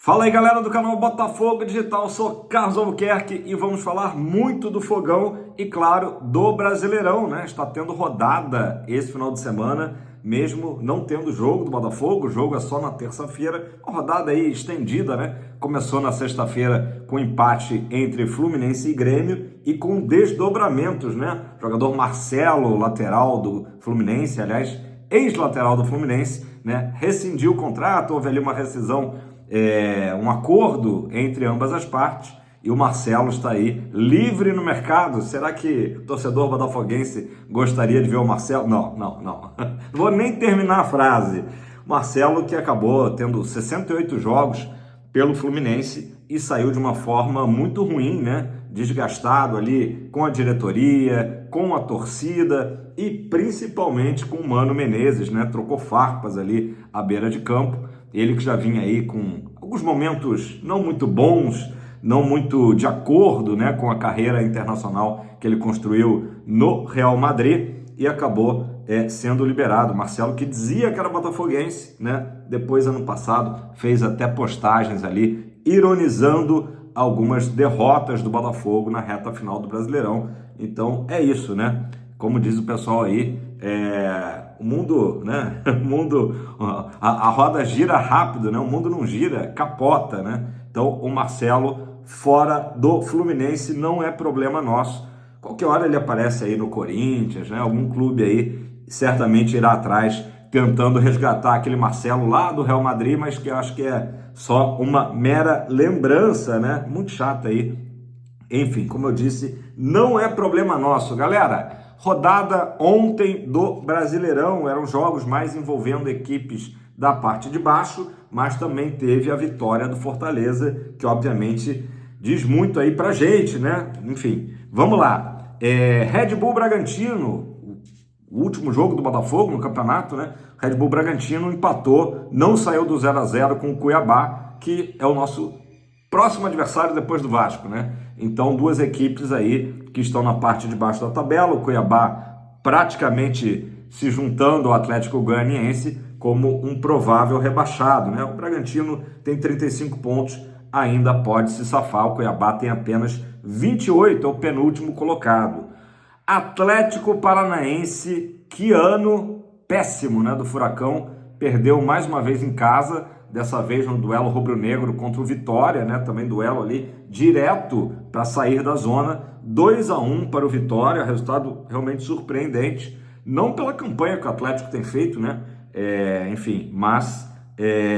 Fala aí, galera do canal Botafogo Digital, eu sou Carlos Albuquerque e vamos falar muito do Fogão e, claro, do Brasileirão, né? Está tendo rodada esse final de semana, mesmo não tendo jogo do Botafogo, o jogo é só na terça-feira, uma rodada aí estendida, né? Começou na sexta-feira com empate entre Fluminense e Grêmio e com desdobramentos, né? O jogador Marcelo, lateral do Fluminense, aliás, ex-lateral do Fluminense, né? Rescindiu o contrato, houve ali uma rescisão, um acordo entre ambas as partes e o Marcelo está aí livre no mercado. Será que o torcedor botafoguense gostaria de ver o Marcelo? Não vou nem terminar a frase. Marcelo, que acabou tendo 68 jogos pelo Fluminense e saiu de uma forma muito ruim, né? Desgastado ali com a diretoria, com a torcida e principalmente com o Mano Menezes, né? Trocou farpas ali à beira de campo. Ele que já vinha aí com alguns momentos não muito bons, não muito de acordo, né, com a carreira internacional que ele construiu no Real Madrid e acabou sendo liberado. Marcelo, que dizia que era botafoguense, né, depois, ano passado, fez até postagens ali, ironizando algumas derrotas do Botafogo na reta final do Brasileirão. Então, é isso, né? Como diz o pessoal aí, o mundo, né? O mundo, a roda gira rápido, né? O mundo não gira, capota, né? Então, o Marcelo fora do Fluminense não é problema nosso. Qualquer hora ele aparece aí no Corinthians, né? Algum clube aí certamente irá atrás tentando resgatar aquele Marcelo lá do Real Madrid, mas que eu acho que é só uma mera lembrança, né? Muito chata aí. Enfim, como eu disse, não é problema nosso, galera. Rodada ontem do Brasileirão, eram jogos mais envolvendo equipes da parte de baixo, mas também teve a vitória do Fortaleza, que obviamente diz muito aí pra gente, né? Enfim, vamos lá. Red Bull Bragantino, o último jogo do Botafogo no campeonato, né? Red Bull Bragantino empatou, não saiu do 0-0 com o Cuiabá, que é o nosso próximo adversário depois do Vasco, né? Então, duas equipes aí que estão na parte de baixo da tabela, o Cuiabá praticamente se juntando ao Atlético Goianiense como um provável rebaixado, né? O Bragantino tem 35 pontos, ainda pode se safar, o Cuiabá tem apenas 28, é o penúltimo colocado. Atlético Paranaense, que ano péssimo, né, do Furacão, perdeu mais uma vez em casa, dessa vez no duelo rubro-negro contra o Vitória, né? Também duelo ali direto para sair da zona, 2-1 para o Vitória, resultado realmente surpreendente, não pela campanha que o Atlético tem feito, né? Enfim, mas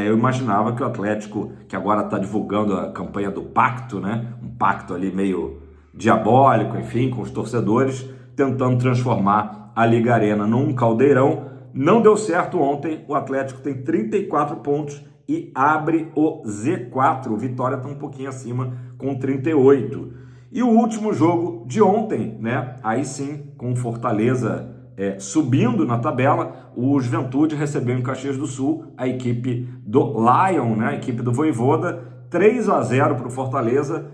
eu imaginava que o Atlético, que agora está divulgando a campanha do pacto, né? Um pacto ali meio diabólico, enfim, com os torcedores, tentando transformar a Liga Arena num caldeirão. Não deu certo ontem, o Atlético tem 34 pontos e abre o Z4, o Vitória está um pouquinho acima com 38. E o último jogo de ontem, né? Aí sim, com o Fortaleza subindo na tabela, o Juventude recebeu em Caxias do Sul a equipe do Lion, né? A equipe do Vojvoda, 3-0 para o Fortaleza.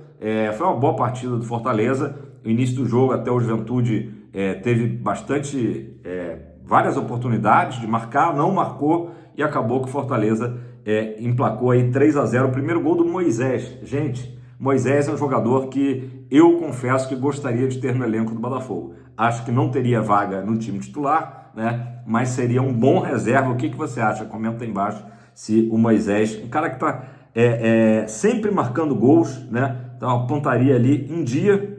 Foi uma boa partida do Fortaleza. No início do jogo até o Juventude teve várias oportunidades de marcar, não marcou e acabou que o Fortaleza emplacou aí 3-0, o primeiro gol do Moisés. Gente, Moisés é um jogador que eu confesso que gostaria de ter no elenco do Botafogo. Acho que não teria vaga no time titular, né? Mas seria um bom reserva. O que você acha? Comenta aí embaixo se o Moisés, um cara que está sempre marcando gols, né? Então a pontaria ali em dia.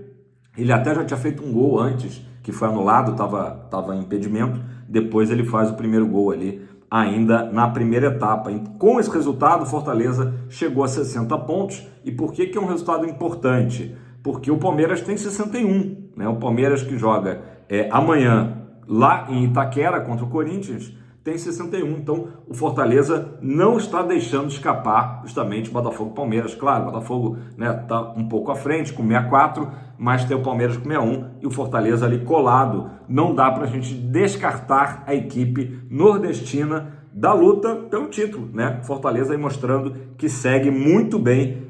Ele até já tinha feito um gol antes, que foi anulado, estava em impedimento. Depois ele faz o primeiro gol ali, ainda na primeira etapa. Com esse resultado, o Fortaleza chegou a 60 pontos. E por que é um resultado importante? Porque o Palmeiras tem 61, né? O Palmeiras que joga amanhã lá em Itaquera contra o Corinthians tem 61. Então o Fortaleza não está deixando escapar justamente o Botafogo e Palmeiras. Claro, o Botafogo, né, está um pouco à frente com 64, mas tem o Palmeiras com 61 e o Fortaleza ali colado. Não dá para a gente descartar a equipe nordestina da luta pelo título, né? Fortaleza aí mostrando que segue muito bem,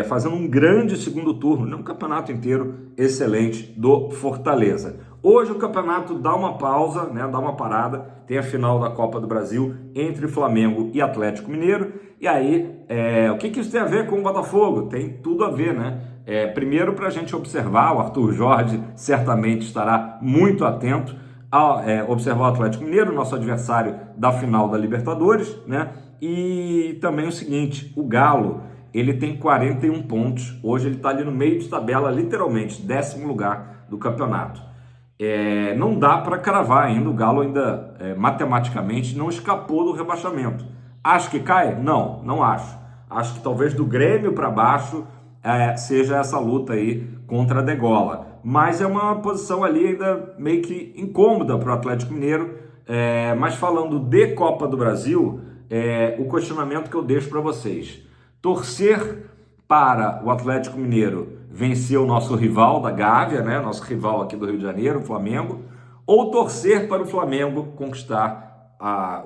fazendo um grande segundo turno, né? Um campeonato inteiro excelente do Fortaleza. Hoje o campeonato dá uma pausa, né, dá uma parada, tem a final da Copa do Brasil entre Flamengo e Atlético Mineiro, e aí, o que isso tem a ver com o Botafogo? Tem tudo a ver, né? Primeiro, para a gente observar, o Arthur Jorge certamente estará muito atento a observar o Atlético Mineiro, nosso adversário da final da Libertadores, né? E também o seguinte, o Galo, ele tem 41 pontos, hoje ele está ali no meio de tabela, literalmente, 10º lugar do campeonato. Não dá para cravar ainda, o Galo ainda, matematicamente, não escapou do rebaixamento. Acho que cai? Não, não acho. Acho que talvez do Grêmio para baixo seja essa luta aí contra a degola. Mas é uma posição ali ainda meio que incômoda para o Atlético Mineiro. Mas falando de Copa do Brasil, o questionamento que eu deixo para vocês. Torcer para o Atlético Mineiro vencer o nosso rival da Gávea, né? Nosso rival aqui do Rio de Janeiro, o Flamengo, ou torcer para o Flamengo conquistar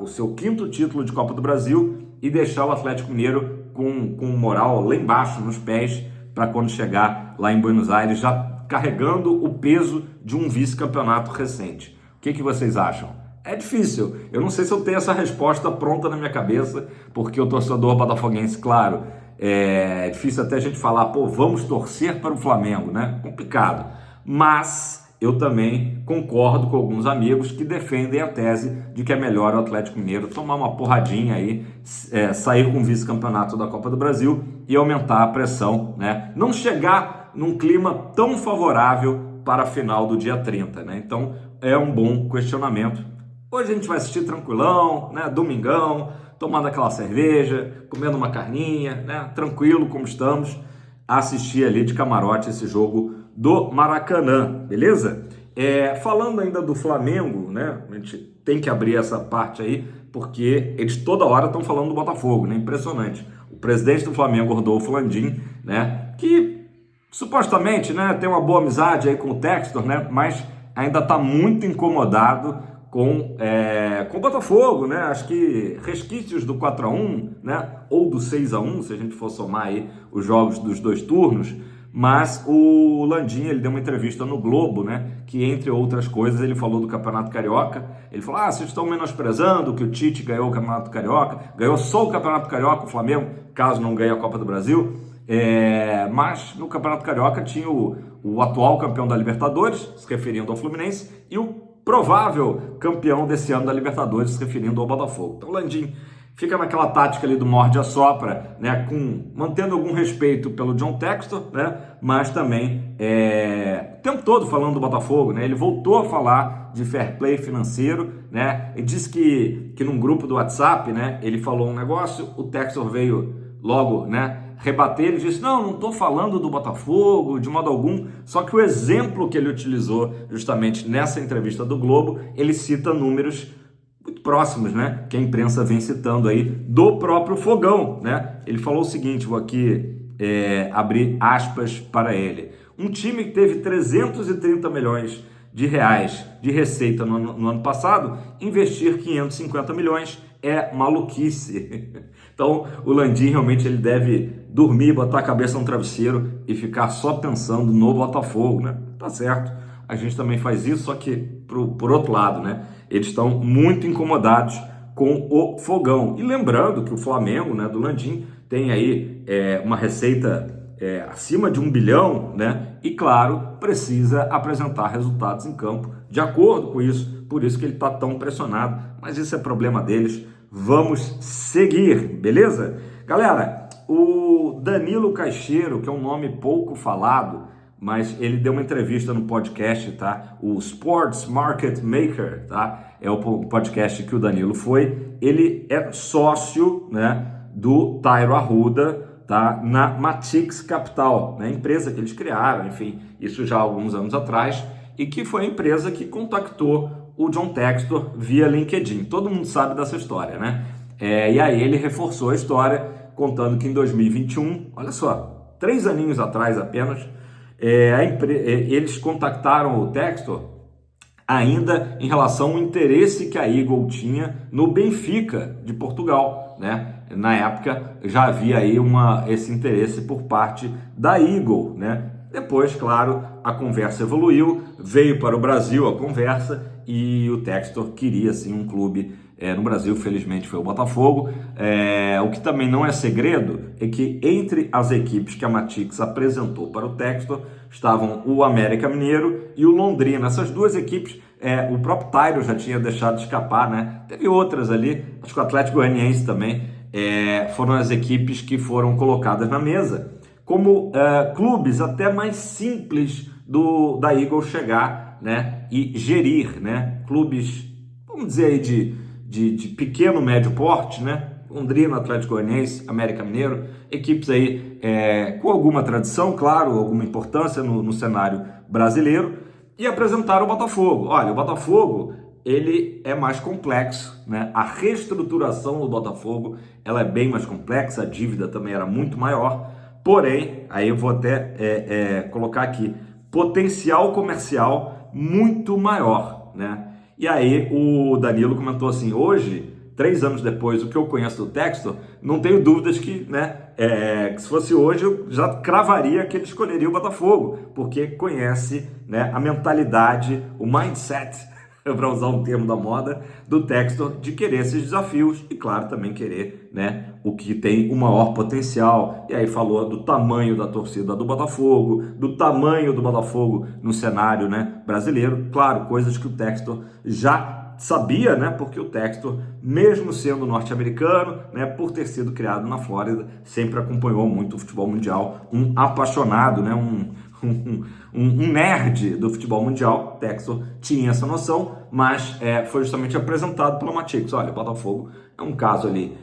o seu 5º título de Copa do Brasil e deixar o Atlético Mineiro com moral lá embaixo nos pés para quando chegar lá em Buenos Aires já carregando o peso de um vice-campeonato recente. O que vocês acham? É difícil, eu não sei se eu tenho essa resposta pronta na minha cabeça, porque o torcedor botafoguense, claro, é difícil até a gente falar, vamos torcer para o Flamengo, né? Complicado, mas eu também concordo com alguns amigos que defendem a tese de que é melhor o Atlético Mineiro tomar uma porradinha aí, sair com o vice-campeonato da Copa do Brasil e aumentar a pressão, né? Não chegar num clima tão favorável para a final do dia 30, né? Então é um bom questionamento. Hoje a gente vai assistir tranquilão, né? Domingão, tomando aquela cerveja, comendo uma carninha, né? Tranquilo como estamos, a assistir ali de camarote esse jogo do Maracanã, beleza? Falando ainda do Flamengo, né? A gente tem que abrir essa parte aí, porque eles toda hora estão falando do Botafogo, né? Impressionante. O presidente do Flamengo, Rodolfo Landim, né? Que supostamente, né, tem uma boa amizade aí com o Textor, né? Mas ainda está muito incomodado com o Botafogo, né? Acho que resquícios do 4-1, né? Ou do 6-1, se a gente for somar aí os jogos dos 2 turnos. Mas o Landim, ele deu uma entrevista no Globo, né? Que, entre outras coisas, ele falou do Campeonato Carioca. Ele falou, vocês estão menosprezando que o Tite ganhou o Campeonato Carioca. Ganhou só o Campeonato Carioca, o Flamengo, caso não ganhe a Copa do Brasil. Mas no Campeonato Carioca tinha o atual campeão da Libertadores, se referindo ao Fluminense, e o provável campeão desse ano da Libertadores, se referindo ao Botafogo. Então o Landim fica naquela tática ali do morde-a-sopra, né, mantendo algum respeito pelo John Textor, né, mas também o tempo todo falando do Botafogo, né, ele voltou a falar de fair play financeiro, né, ele disse que num grupo do WhatsApp, né, ele falou um negócio, o Textor veio logo, né, rebater, ele disse, não estou falando do Botafogo de modo algum, só que o exemplo que ele utilizou justamente nessa entrevista do Globo, ele cita números muito próximos, né, que a imprensa vem citando aí do próprio Fogão, né, ele falou o seguinte, vou aqui abrir aspas para ele, um time que teve 330 milhões de reais de receita no ano passado, investir 550 milhões é maluquice. Então o Landim realmente ele deve dormir, botar a cabeça no travesseiro e ficar só pensando no Botafogo, né? Tá certo, a gente também faz isso, só que por outro lado, né? Eles estão muito incomodados com o Fogão. E lembrando que o Flamengo, né, do Landim, tem aí uma receita acima de 1 bilhão, né? E claro, precisa apresentar resultados em campo de acordo com isso, por isso que ele está tão pressionado, mas isso é problema deles. Vamos seguir, beleza? Galera, o Danilo Caixeiro, que é um nome pouco falado, mas ele deu uma entrevista no podcast, tá? O Sports Market Maker, tá? É o podcast que o Danilo foi. Ele é sócio, né, do Tairo Arruda, tá? Na Matix Capital, né? Empresa que eles criaram, enfim, isso já há alguns anos atrás, e que foi a empresa que contactou o John Textor via LinkedIn. Todo mundo sabe dessa história, né? E aí ele reforçou a história, contando que em 2021, olha só, 3 aninhos atrás apenas, eles contactaram o Textor ainda em relação ao interesse que a Eagle tinha no Benfica de Portugal, né? Na época já havia aí esse interesse por parte da Eagle, né? Depois, claro, a conversa evoluiu, veio para o Brasil a conversa e o Textor queria sim um clube no Brasil, felizmente foi o Botafogo. O que também não é segredo é que entre as equipes que a Matix apresentou para o Textor estavam o América Mineiro e o Londrina. Essas duas equipes, o próprio Tairo já tinha deixado de escapar, né? Teve outras ali, acho que o Atlético Goianiense também, foram as equipes que foram colocadas na mesa como clubes até mais simples da Eagles chegar, né, e gerir, né, clubes, vamos dizer aí de pequeno, médio porte, né, Londrina, Atlético Goianiense, América Mineiro, equipes aí com alguma tradição, claro, alguma importância no cenário brasileiro, e apresentaram o Botafogo. Olha, o Botafogo, ele é mais complexo, né? A reestruturação do Botafogo, ela é bem mais complexa, a dívida também era muito maior, porém, aí eu vou até colocar aqui, potencial comercial muito maior, né? E aí o Danilo comentou assim, hoje, 3 anos depois, o que eu conheço do Textor, não tenho dúvidas que, né, que se fosse hoje eu já cravaria que ele escolheria o Botafogo, porque conhece, né, a mentalidade, o mindset, para usar um termo da moda, do Textor de querer esses desafios e, claro, também querer, né, o que tem o maior potencial. E aí falou do tamanho da torcida do Botafogo, do tamanho do Botafogo no cenário, né, brasileiro. Claro, coisas que o Textor já sabia, né, porque o Textor, mesmo sendo norte-americano, né, por ter sido criado na Flórida, sempre acompanhou muito o futebol mundial, um apaixonado, né, um nerd do futebol mundial. Textor tinha essa noção, mas foi justamente apresentado pela Matix. Olha, o Botafogo é um caso ali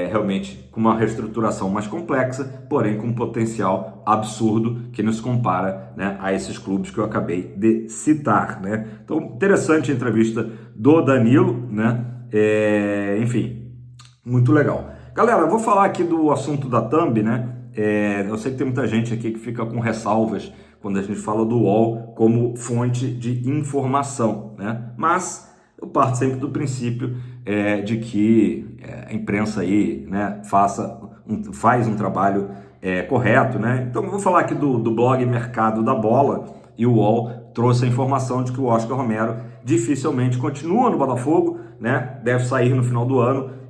realmente com uma reestruturação mais complexa, porém com um potencial absurdo que nos compara, né, a esses clubes que eu acabei de citar, né? Então, interessante a entrevista do Danilo, né? Enfim, muito legal. Galera, eu vou falar aqui do assunto da thumb, né? Eu sei que tem muita gente aqui que fica com ressalvas quando a gente fala do UOL como fonte de informação, né? Mas eu parto sempre do princípio de que a imprensa aí, né, faz um trabalho correto, né? Então eu vou falar aqui do blog Mercado da Bola, e o UOL trouxe a informação de que o Oscar Romero dificilmente continua no Botafogo, né? Deve sair no final do ano.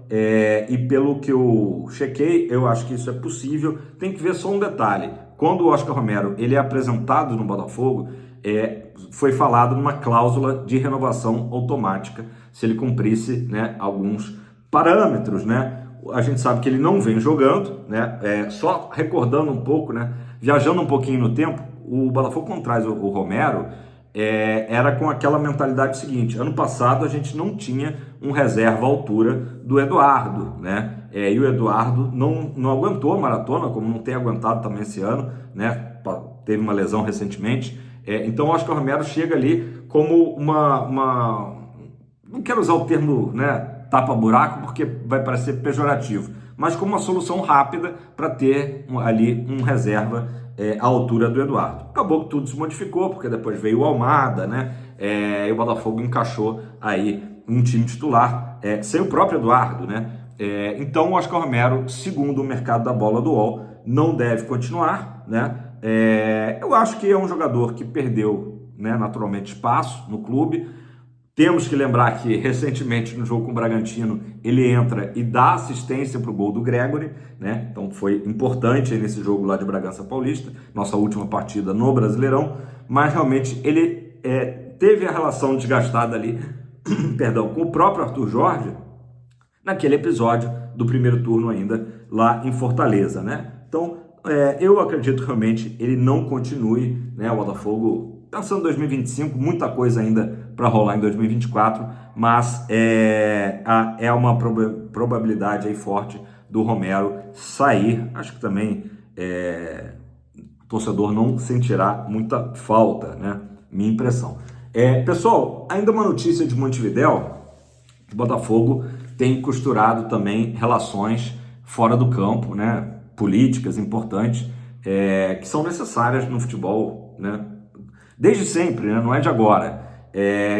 E pelo que eu chequei, eu acho que isso é possível. Tem que ver só um detalhe: quando o Oscar Romero ele é apresentado no Botafogo, foi falado numa cláusula de renovação automática se ele cumprisse, né, alguns parâmetros, né? A gente sabe que ele não vem jogando, né? Só recordando um pouco, né, viajando um pouquinho no tempo, o Botafogo, quando traz o Romero, era com aquela mentalidade seguinte: ano passado a gente não tinha um reserva à altura do Eduardo, né? E o Eduardo não aguentou a maratona, como não tem aguentado também esse ano, né? Teve uma lesão recentemente. Então o Oscar Romero chega ali como não quero usar o termo, né, tapa-buraco, porque vai parecer pejorativo, mas como uma solução rápida para ter ali um reserva à altura do Eduardo. Acabou que tudo se modificou, porque depois veio o Almada, né? E o Botafogo encaixou aí um time titular sem o próprio Eduardo, né? Então o Oscar Romero, segundo o Mercado da Bola do UOL, não deve continuar, né? Eu acho que é um jogador que perdeu, né, naturalmente espaço no clube. Temos que lembrar que, recentemente, no jogo com o Bragantino, ele entra e dá assistência para o gol do Gregory, né? Então foi importante nesse jogo lá de Bragança Paulista, nossa última partida no Brasileirão, mas realmente ele teve a relação desgastada ali, perdão, com o próprio Arthur Jorge, naquele episódio do primeiro turno ainda lá em Fortaleza, né? Então, eu acredito realmente ele não continue, né? O Botafogo, pensando em 2025, muita coisa ainda para rolar em 2024, mas é uma probabilidade aí forte do Romero sair. Acho que também o torcedor não sentirá muita falta, né? Minha impressão. Pessoal, ainda uma notícia de Montevidéu: o Botafogo tem costurado também relações fora do campo, né? Políticas importantes que são necessárias no futebol, né? Desde sempre, né? Não é de agora.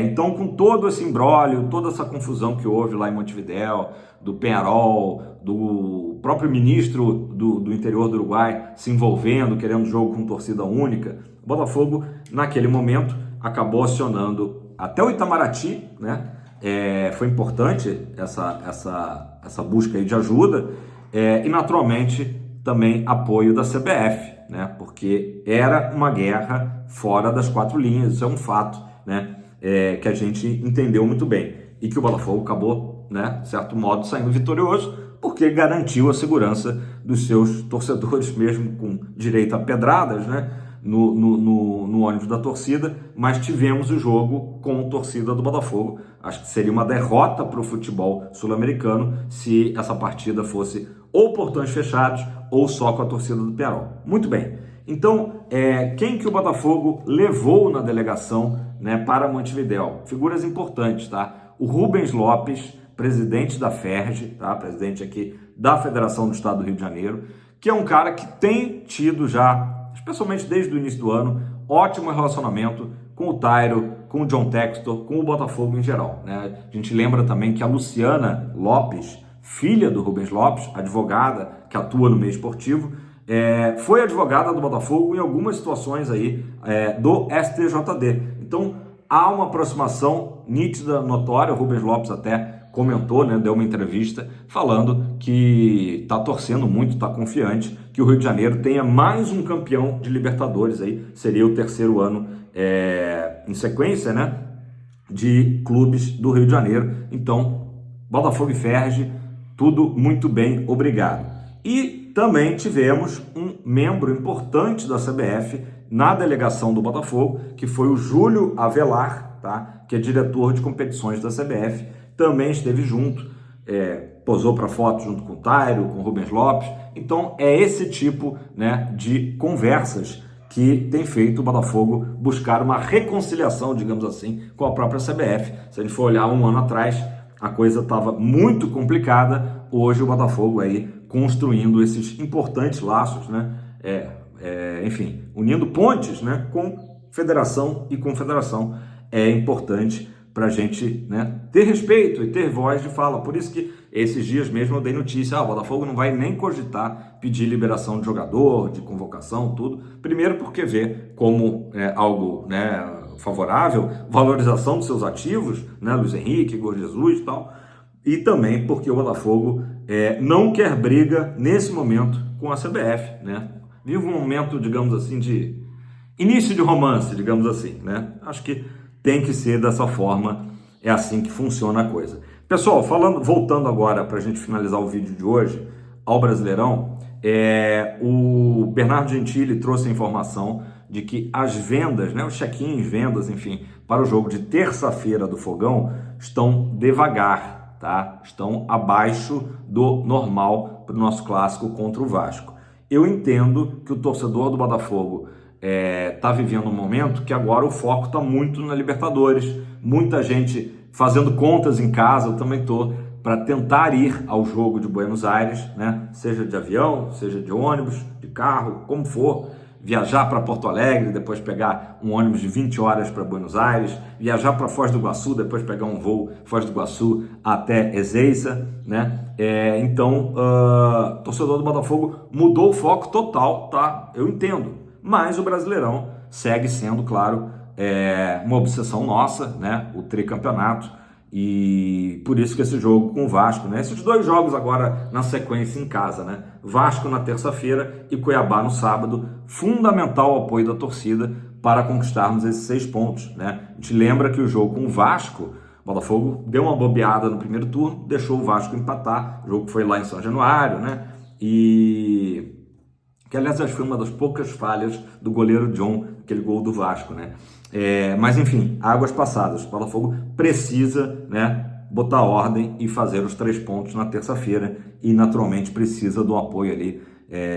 Então, com todo esse imbróglio, toda essa confusão que houve lá em Montevidéu, do Peñarol, do próprio ministro do interior do Uruguai se envolvendo, querendo jogo com torcida única, o Botafogo, naquele momento, acabou acionando até o Itamaraty, né? Foi importante essa busca aí de ajuda, e naturalmente também apoio da CBF, né? Porque era uma guerra fora das quatro linhas, isso é um fato, né? Que a gente entendeu muito bem e que o Botafogo acabou, né, de certo modo, saindo vitorioso porque garantiu a segurança dos seus torcedores, mesmo com direito a pedradas, né, no ônibus da torcida, mas tivemos o jogo com a torcida do Botafogo. Acho que seria uma derrota para o futebol sul-americano se essa partida fosse ou portões fechados ou só com a torcida do Peñarol. Muito bem. Então, quem que o Botafogo levou na delegação, né, para Montevidéu? Figuras importantes, tá? O Rubens Lopes, presidente da FERJ, tá? Presidente aqui da Federação do Estado do Rio de Janeiro, que é um cara que tem tido já, especialmente desde o início do ano, ótimo relacionamento com o Tairo, com o John Textor, com o Botafogo em geral, né? A gente lembra também que a Luciana Lopes, filha do Rubens Lopes, advogada que atua no meio esportivo, foi advogada do Botafogo em algumas situações aí do STJD. Então há uma aproximação nítida, notória. O Rubens Lopes até comentou, né, deu uma entrevista falando que está torcendo muito, está confiante que o Rio de Janeiro tenha mais um campeão de Libertadores aí, seria o terceiro ano em sequência, né, de clubes do Rio de Janeiro. Então, Botafogo e FERJ, tudo muito bem, obrigado. E também tivemos um membro importante da CBF na delegação do Botafogo, que foi o Júlio Avelar, tá? Que é diretor de competições da CBF, também esteve junto, posou para foto junto com o Tairo, com o Rubens Lopes. Então é esse tipo, né, de conversas que tem feito o Botafogo buscar uma reconciliação, digamos assim, com a própria CBF. Se a gente for olhar um ano atrás, a coisa estava muito complicada. Hoje o Botafogo aí construindo esses importantes laços, né? Enfim, unindo pontes, né, com federação e confederação. É importante para a gente, né, ter respeito e ter voz de fala. Por isso que esses dias mesmo eu dei notícia, o Botafogo não vai nem cogitar pedir liberação de jogador, de convocação, tudo. Primeiro porque vê como algo, né, favorável, valorização dos seus ativos, né, Luiz Henrique, Igor Jesus e tal. E também porque o Botafogo não quer briga nesse momento com a CBF, né? Vive um momento, digamos assim, de início de romance, digamos assim, né? Acho que tem que ser dessa forma, é assim que funciona a coisa. Pessoal, voltando agora para a gente finalizar o vídeo de hoje, ao Brasileirão, o Bernardo Gentili trouxe a informação de que as vendas, né, os check-ins, vendas, enfim, para o jogo de terça-feira do Fogão estão devagar, tá? Estão abaixo do normal para o nosso clássico contra o Vasco. Eu entendo que o torcedor do Botafogo está vivendo um momento que agora o foco está muito na Libertadores, muita gente fazendo contas em casa. Eu também estou para tentar ir ao jogo de Buenos Aires, né? Seja de avião, seja de ônibus, de carro, como for, viajar para Porto Alegre, depois pegar um ônibus de 20 horas para Buenos Aires, viajar para Foz do Iguaçu, depois pegar um voo Foz do Iguaçu até Ezeiza, né? Então, torcedor do Botafogo mudou o foco total, tá? Eu entendo, mas o Brasileirão segue sendo, claro, uma obsessão nossa, né? O tricampeonato. E por isso que esse jogo com o Vasco, né? Esses dois jogos agora na sequência em casa, né? Vasco na terça-feira e Cuiabá no sábado. Fundamental o apoio da torcida para conquistarmos esses 6 pontos, né? A gente lembra que o jogo com o Vasco, o Botafogo deu uma bobeada no primeiro turno, deixou o Vasco empatar. O jogo foi lá em São Januário, né? E que, aliás, acho que foi uma das poucas falhas do goleiro John, aquele gol do Vasco, né? Mas, enfim, águas passadas. O Botafogo precisa, né, botar ordem e fazer os 3 pontos na terça-feira e, naturalmente, precisa do apoio ali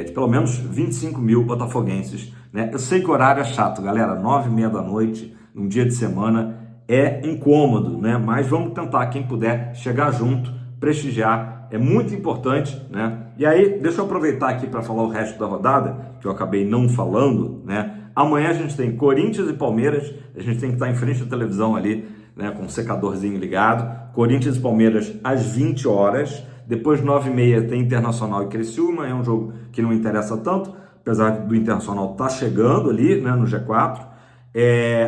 de pelo menos 25 mil botafoguenses, né? Eu sei que o horário é chato, galera, 9h30 da noite, num dia de semana, é incômodo, né? Mas vamos tentar, quem puder, chegar junto, prestigiar, é muito importante, né? E aí, deixa eu aproveitar aqui para falar o resto da rodada, que eu acabei não falando, né? Amanhã a gente tem Corinthians e Palmeiras, a gente tem que estar em frente à televisão ali, né, com o secadorzinho ligado. Corinthians e Palmeiras às 20 horas. Depois, 9h30, tem Internacional e Criciúma. É um jogo que não interessa tanto, apesar do Internacional estar chegando ali, né, no G4.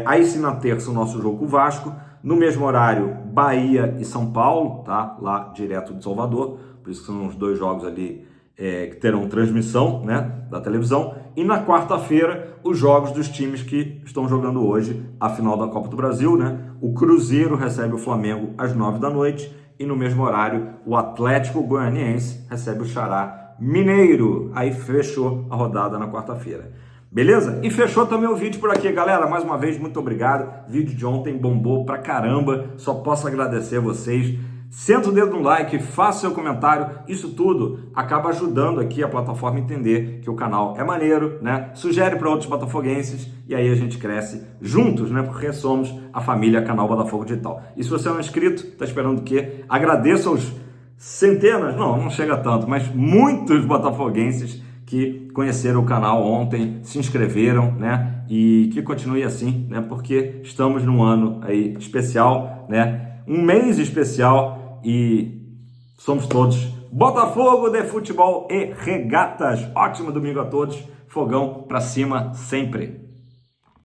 Aí sim, na terça, o nosso jogo com o Vasco. No mesmo horário, Bahia e São Paulo, tá? Lá direto de Salvador. Por isso que são os dois jogos ali que terão transmissão, né, da televisão. E na quarta-feira, os jogos dos times que estão jogando hoje a final da Copa do Brasil, né? O Cruzeiro recebe o Flamengo às 9 da noite e no mesmo horário o Atlético Goianiense recebe o Xará Mineiro. Aí fechou a rodada na quarta-feira. Beleza? E fechou também o vídeo por aqui, galera. Mais uma vez, muito obrigado. O vídeo de ontem bombou pra caramba. Só posso agradecer a vocês. Senta o dedo no like, faça seu comentário, isso tudo acaba ajudando aqui a plataforma a entender que o canal é maneiro, né? Sugere para outros botafoguenses e aí a gente cresce juntos, né? Porque somos a família Canal Botafogo Digital. E se você não é inscrito, tá esperando o quê? Agradeço aos centenas, não chega tanto, mas muitos botafoguenses que conheceram o canal ontem, se inscreveram, né? E que continue assim, né? Porque estamos num ano aí especial, né? Um mês especial e somos todos Botafogo de futebol e regatas. Ótimo domingo a todos. Fogão pra cima sempre.